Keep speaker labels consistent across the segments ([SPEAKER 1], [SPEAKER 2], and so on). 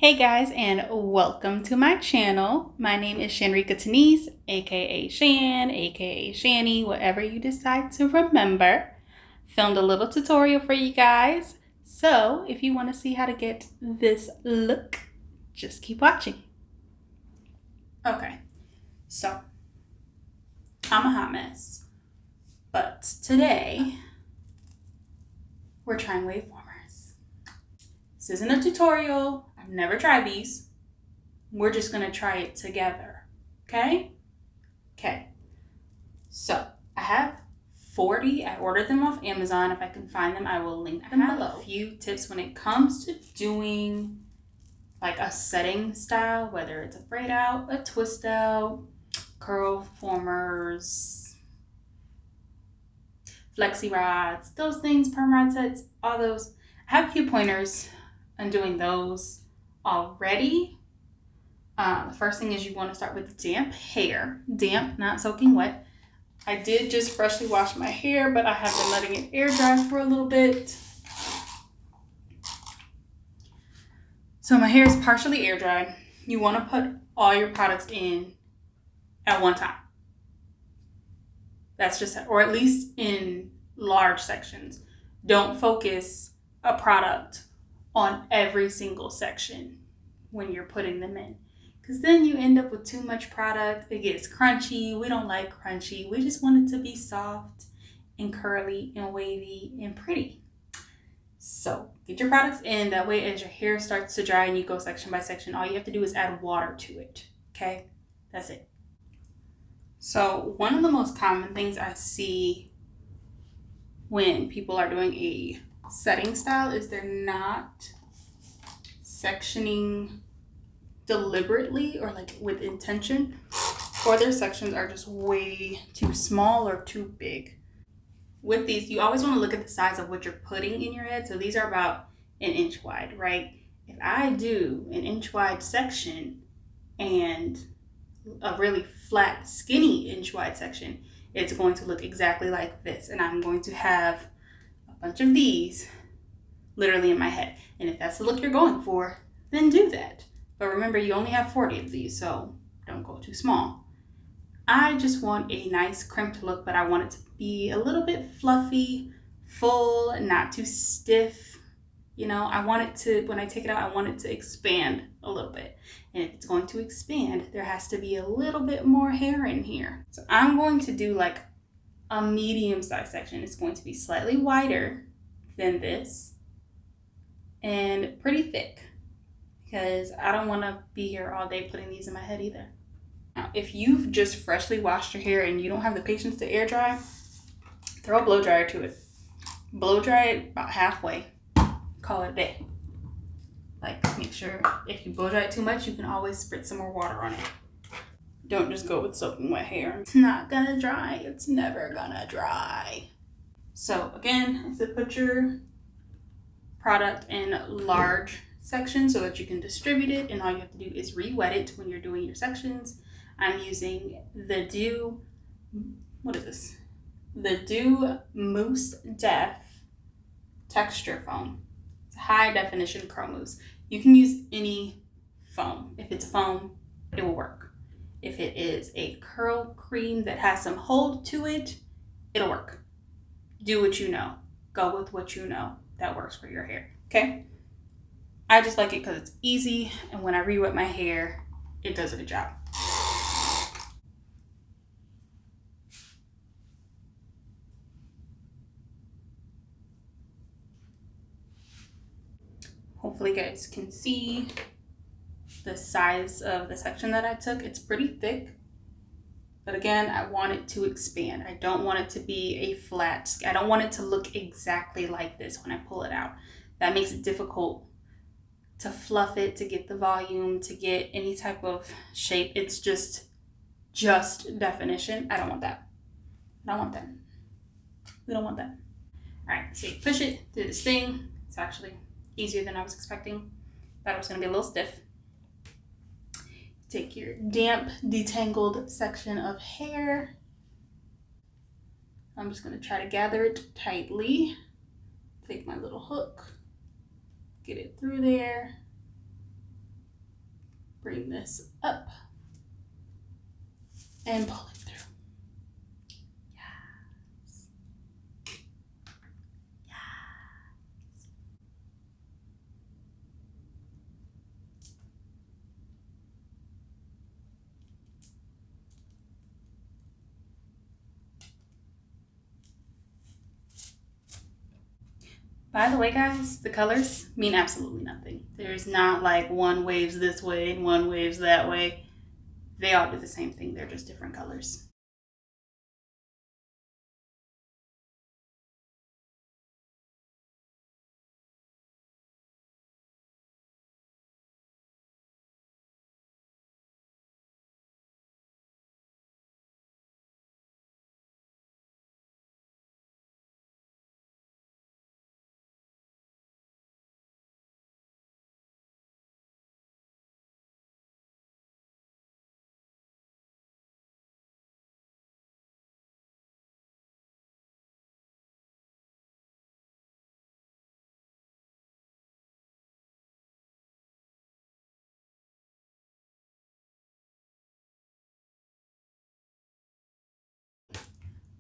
[SPEAKER 1] Hey guys, and welcome to my channel. My name is Shanrika Tanise, aka Shan, aka Shani, whatever you decide to remember. Filmed a little tutorial for you guys. So if you want to see how to get this look, just keep watching. Okay, so I'm a hot mess, but today we're trying wave formers. This isn't a tutorial. I've never tried these. We're just gonna try it together, okay? Okay, so I have 40. I ordered them off Amazon. If I can find them, I will link them below. I have a few tips when it comes to doing like a setting style, whether it's a braid out, a twist out, curl formers, flexi rods, those things, perm rod sets, all those. I have a few pointers on doing those already. The first thing is you want to start with damp hair. Damp, not soaking wet. I did just freshly wash my hair, but I have been letting it air dry for a little bit. So my hair is partially air dry. You want to put all your products in at one time. That's just, or at least in large sections. Don't focus a product on every single section when you're putting them in, because then you end up with too much product. It gets crunchy. We don't like crunchy. We just want it to be soft and curly and wavy and pretty. So get your products in. That way, as your hair starts to dry and you go section by section, all you have to do is add water to it. Okay, that's it. So one of the most common things I see when people are doing a setting style is they're not sectioning deliberately or like with intention, or their sections are just way too small or too big. With these, you always want to look at the size of what you're putting in your head. So these are about an inch wide, right? If I do an inch wide section and a really flat, skinny inch wide section, it's going to look exactly like this. And I'm going to have a bunch of these literally in my head. And if that's the look you're going for, then do that. But remember, you only have 40 of these, so don't go too small. I just want a nice crimped look, but I want it to be a little bit fluffy, full, not too stiff. You know, I want it to, when I take it out, I want it to expand a little bit. And if it's going to expand, there has to be a little bit more hair in here. So I'm going to do like a medium-sized section. It's going to be slightly wider than this and pretty thick, because I don't want to be here all day putting these in my head either. Now, if you've just freshly washed your hair and you don't have the patience to air dry, throw a blow dryer to it. Blow dry it about halfway. Call it a day. Like, make sure if you blow dry it too much, you can always spritz some more water on it. Don't just go with soaking wet hair. It's not gonna dry. It's never gonna dry. So again, I said put your product in large sections so that you can distribute it, and all you have to do is re-wet it when you're doing your sections. I'm using the Doux, what is this? The Doux Mousse Def texture foam. It's high definition curl mousse. You can use any foam. If it's foam, it will work. If it is a curl cream that has some hold to it, it'll work. Do what you know. Go with what you know that works for your hair, okay? I just like it because it's easy, and when I re-wet my hair, it does a good job. Hopefully you guys can see the size of the section that I took. It's pretty thick, but again, I want it to expand. I don't want it to be a flat. I don't want it to look exactly like this when I pull it out. That makes it difficult to fluff it, to get the volume, to get any type of shape. It's just definition. I don't want that. I don't want that. We don't want that. All right, so you push it, do this thing. It's actually easier than I was expecting. Thought it was gonna be a little stiff. Take your damp, detangled section of hair. I'm just gonna try to gather it tightly. Take my little hook, get it through there. bring this up and pull it through. Yes. Yes. By the way, guys, the colors mean absolutely nothing. There's not like one waves this way and one waves that way. They all do the same thing. They're just different colors.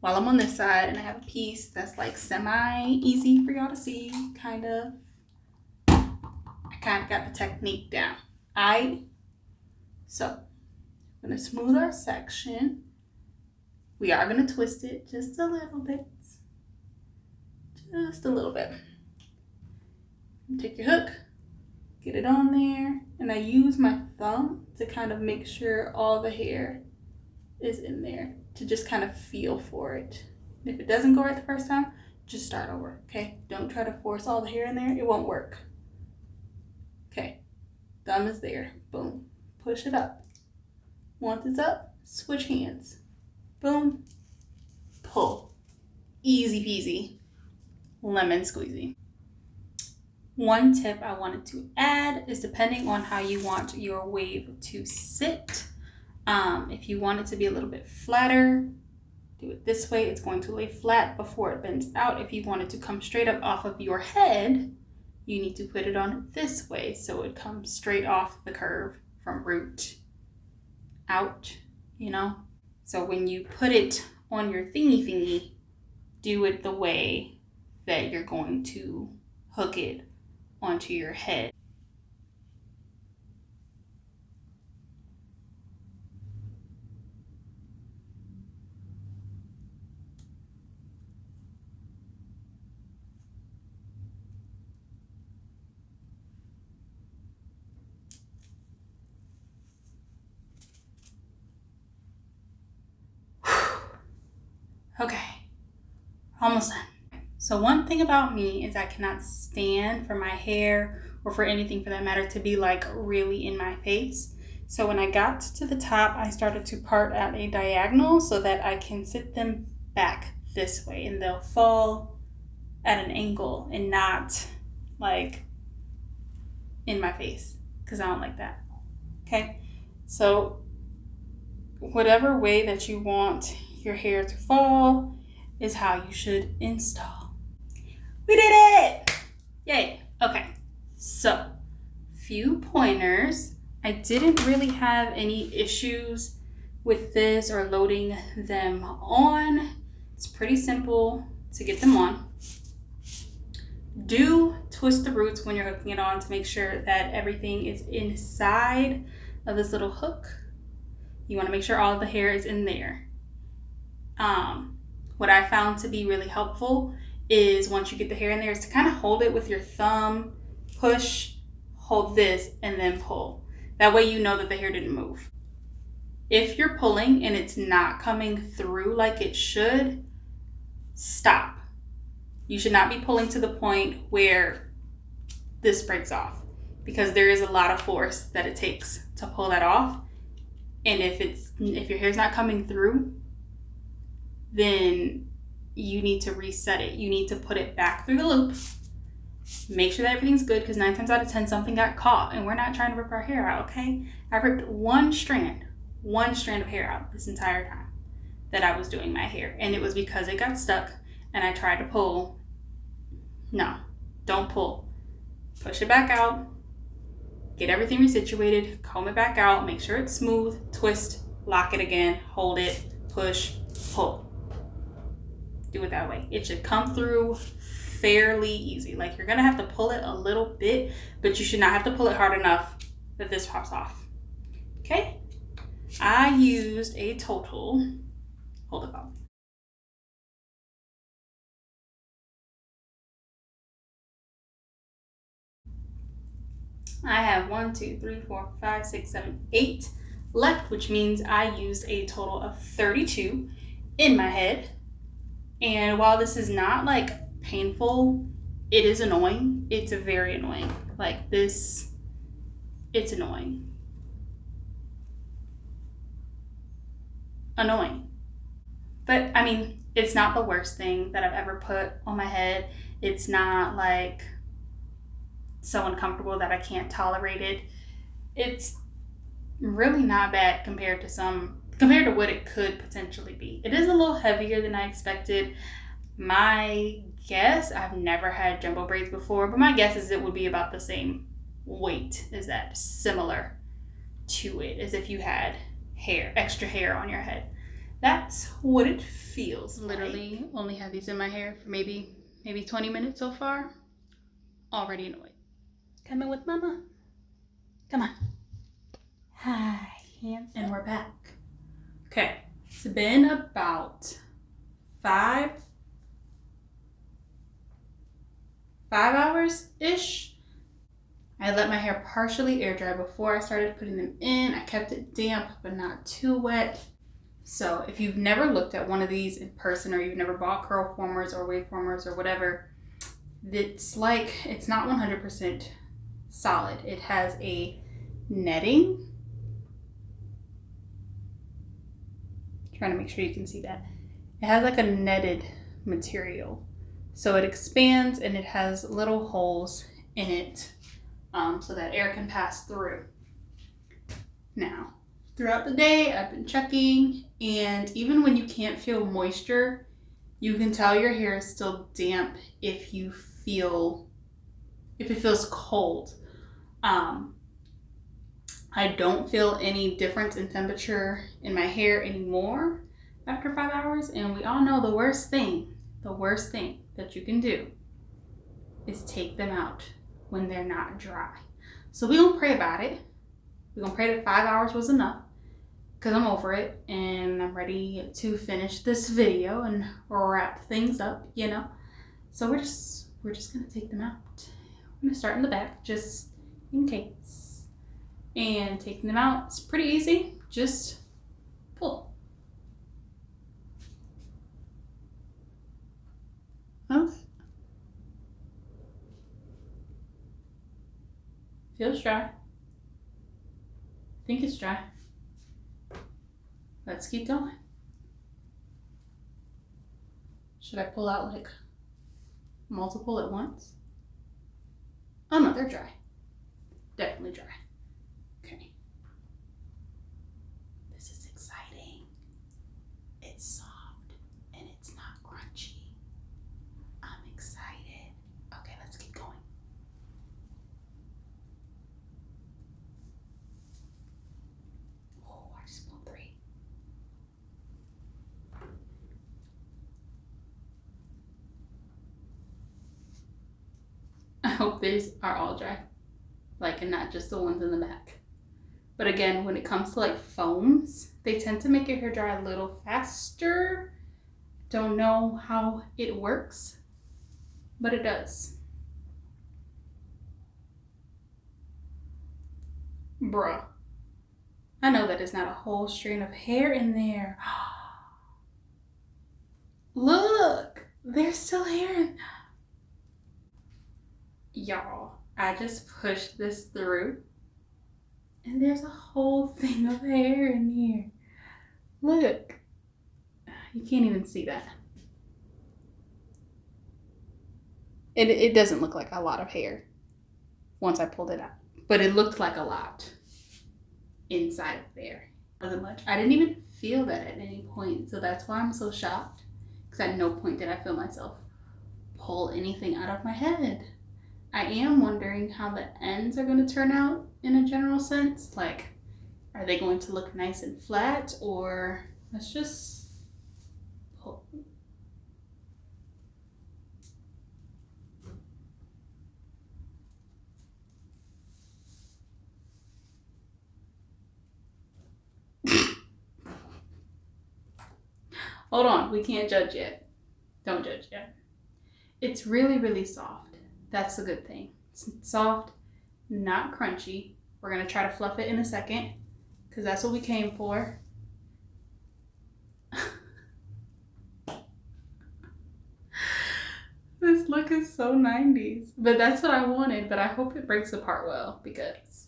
[SPEAKER 1] While I'm on this side and I have a piece that's like semi-easy for y'all to see, kind of. I kind of got the technique down. So I'm gonna smooth our section. We are gonna twist it just a little bit. Just a little bit. Take your hook, get it on there, and I use my thumb to kind of make sure all the hair is in there, to just kind of feel for it. If it doesn't go right the first time, just start over, okay? Don't try to force all the hair in there, it won't work. Okay, thumb is there, boom, push it up. Once it's up, switch hands, boom, pull. Easy peasy, lemon squeezy. One tip I wanted to add is depending on how you want your wave to sit. If you want it to be a little bit flatter, do it this way. It's going to lay flat before it bends out. If you want it to come straight up off of your head, you need to put it on this way so it comes straight off the curve from root out, you know? So when you put it on your thingy, do it the way that you're going to hook it onto your head. Okay, almost done. So one thing about me is I cannot stand for my hair, or for anything for that matter, to be like really in my face. So when I got to the top, I started to part at a diagonal so that I can sit them back this way and they'll fall at an angle and not like in my face, because I don't like that. Okay, so whatever way that you want your hair to fall is how you should install. We did it! Yay! Okay, so few pointers. I didn't really have any issues with this or loading them on. It's pretty simple to get them on. Do twist the roots when you're hooking it on to make sure that everything is inside of this little hook. You want to make sure all of the hair is in there. What I found to be really helpful is once you get the hair in there is to kind of hold it with your thumb, push, hold this, and then pull. That way you know that the hair didn't move. If you're pulling and it's not coming through like it should, stop. You should not be pulling to the point where this breaks off, because there is a lot of force that it takes to pull that off. And if your hair's not coming through, then you need to reset it. You need to put it back through the loop. Make sure that everything's good, because 9 times out of 10 something got caught, and we're not trying to rip our hair out, okay? I ripped one strand of hair out this entire time that I was doing my hair, and it was because it got stuck and I tried to pull. No, don't pull. Push it back out, get everything resituated, comb it back out, make sure it's smooth, twist, lock it again, hold it, push, pull. Do it that way. It should come through fairly easy. Like, you're gonna have to pull it a little bit, but you should not have to pull it hard enough that this pops off. Okay? I used a total, hold it up. I have 1, 2, 3, 4, 5, 6, 7, 8 left, which means I used a total of 32 in my head. And while this is not like painful, it is annoying. It's very annoying. Like this, it's annoying. Annoying. But I mean, it's not the worst thing that I've ever put on my head. It's not like so uncomfortable that I can't tolerate it. It's really not bad compared to what it could potentially be. It is a little heavier than I expected. My guess, I've never had jumbo braids before, but my guess is it would be about the same weight as that, similar to it, as if you had extra hair on your head. That's what it feels literally like. Only had these in my hair for maybe 20 minutes so far. Already annoyed. Come in with mama. Come on. Hi, handsome. And we're back. Okay, it's been about 5 hours-ish. I let my hair partially air dry before I started putting them in. I kept it damp, but not too wet. So if you've never looked at one of these in person, or you've never bought curl formers or wave formers or whatever, it's not 100% solid. It has a netting. Trying to make sure you can see that. It has like a netted material. So it expands and it has little holes in it so that air can pass through. Now, throughout the day, I've been checking, and even when you can't feel moisture, you can tell your hair is still damp if it feels cold. I don't feel any difference in temperature in my hair anymore after 5 hours. And we all know the worst thing that you can do is take them out when they're not dry. So we're going to pray about it. We're going to pray that 5 hours was enough, because I'm over it and I'm ready to finish this video and wrap things up, So we're just going to take them out. I'm going to start in the back just in case. And taking them out, it's pretty easy. Just pull. Okay. Feels dry. I think it's dry. Let's keep going. Should I pull out like multiple at once? Oh no, they're dry. Definitely dry. Okay. This is exciting. It's soft and it's not crunchy. I'm excited. Okay, let's keep going. Oh, I just pulled 3. I hope these are all dry. And not just the ones in the back. But again, when it comes to foams, they tend to make your hair dry a little faster. Don't know how it works, but it does. Bruh. I know that is not a whole strand of hair in there. Look, there's still hair. Y'all, I just pushed this through and there's a whole thing of hair in here. Look, you can't even see that. It doesn't look like a lot of hair once I pulled it out, but it looked like a lot inside of there. It wasn't much. I didn't even feel that at any point, so that's why I'm so shocked, because at no point did I feel myself pull anything out of my head. I am wondering how the ends are going to turn out in a general sense. Like, are they going to look nice and flat, or let's just pull. Hold on, we can't judge yet. Don't judge yet. It's really, really soft. That's the good thing. It's soft, not crunchy. We're gonna try to fluff it in a second, because that's what we came for. This look is so 90s. But that's what I wanted, but I hope it breaks apart well, because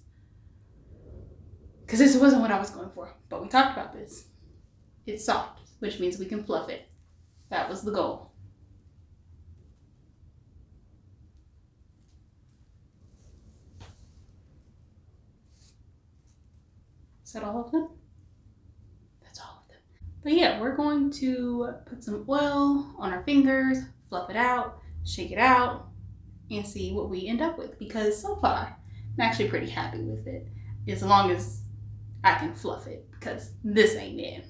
[SPEAKER 1] this wasn't what I was going for. But we talked about this. It's soft, which means we can fluff it. That was the goal. Is that all of them? That's all of them. But yeah, we're going to put some oil on our fingers, fluff it out, shake it out, and see what we end up with. Because so far, I'm actually pretty happy with it. As long as I can fluff it, because this ain't it.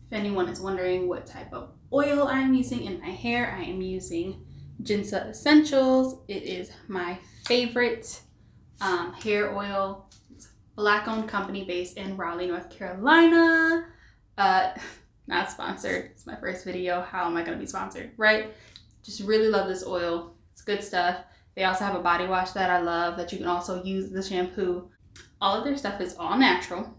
[SPEAKER 1] If anyone is wondering what type of oil I'm using in my hair, I am using Jinsa Essentials. It is my favorite hair oil. It's a Black-owned company based in Raleigh, North Carolina. Not sponsored. It's my first video. How am I going to be sponsored, right? Just really love this oil. It's good stuff. They also have a body wash that I love that you can also use the shampoo. All of their stuff is all natural.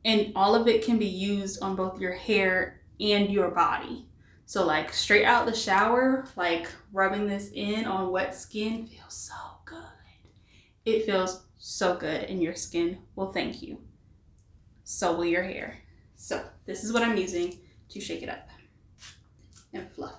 [SPEAKER 1] And all of it can be used on both your hair and your body. So like straight out the shower, like rubbing this in on wet skin feels so good. It feels so good, and your skin will thank you. So will your hair. So this is what I'm using to shake it up and fluff.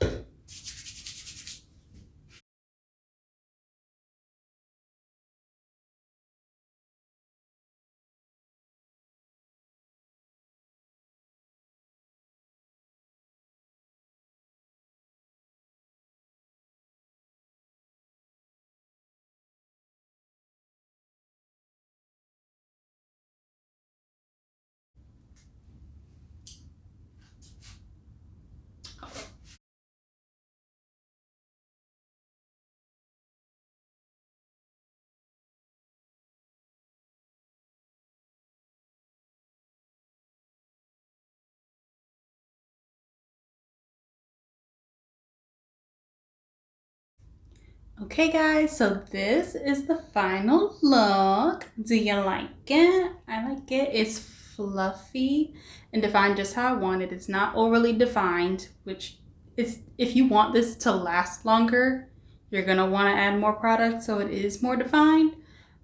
[SPEAKER 1] Okay guys, so this is the final look. Do you like it? I like it. It's fluffy and defined just how I want it. It's not overly defined, which is, if you want this to last longer, you're gonna want to add more product so it is more defined.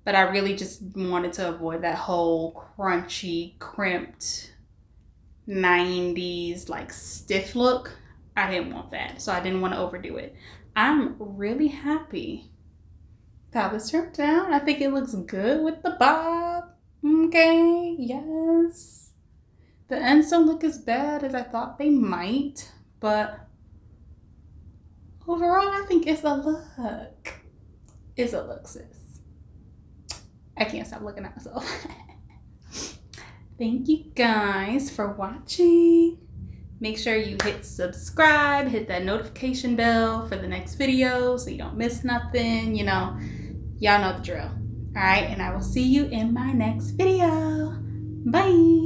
[SPEAKER 1] But I really just wanted to avoid that whole crunchy, crimped 90s like stiff look. I didn't want that, so I didn't want to overdo it. I'm really happy how this turned out. I think it looks good with the bob. Okay, yes. The ends don't look as bad as I thought they might, but overall, I think it's a look. It's a look, sis. I can't stop looking at myself. Thank you guys for watching. Make sure you hit subscribe, hit that notification bell for the next video so you don't miss nothing. You know, y'all know the drill. All right, and I will see you in my next video. Bye.